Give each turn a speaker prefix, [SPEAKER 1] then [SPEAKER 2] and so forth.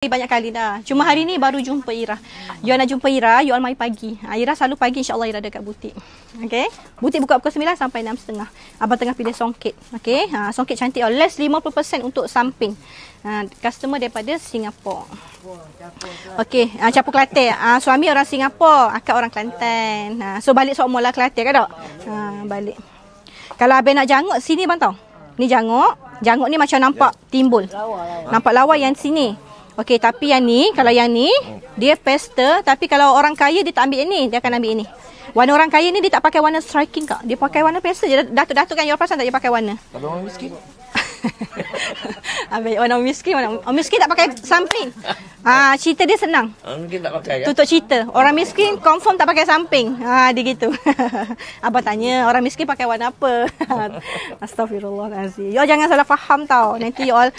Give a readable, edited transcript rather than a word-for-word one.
[SPEAKER 1] Banyak kali dah. Cuma hari ni baru jumpa Ira. You nak jumpa Ira, you all mai pagi. Ira selalu pagi, insyaAllah Ira dekat butik. Okay. Butik buka pukul 9 sampai 6.30. Abang tengah pilih songket. Okay. Songket cantik. Less 50% untuk samping. Customer daripada Singapura. Okay. Capur Kelantan. Suami orang Singapura, akak orang Kelantan. So balik semua lah Kelantan kan tak? Balik. Kalau abang nak janguk sini bang tahu. Ni janguk. Janguk ni macam nampak timbul. Nampak lawa yang sini. Okey, tapi yang ni, kalau yang ni, dia pastel. Tapi kalau orang kaya, dia tak ambil ini. Dia akan ambil ini. Warna orang kaya ni, dia tak pakai warna striking kak. Dia pakai warna pastel je. Datuk-datuk kan, you perasan tak dia pakai warna?
[SPEAKER 2] Tapi orang miskin.
[SPEAKER 1] Orang miskin, orang miskin tak pakai samping. Cerita dia senang.
[SPEAKER 2] Orang miskin tak pakai kan?
[SPEAKER 1] Tutup cerita. Orang miskin confirm tak pakai samping. Dia gitu. Abang tanya, orang miskin pakai warna apa? Astaghfirullahalazim. You all jangan salah faham tau. Nanti you all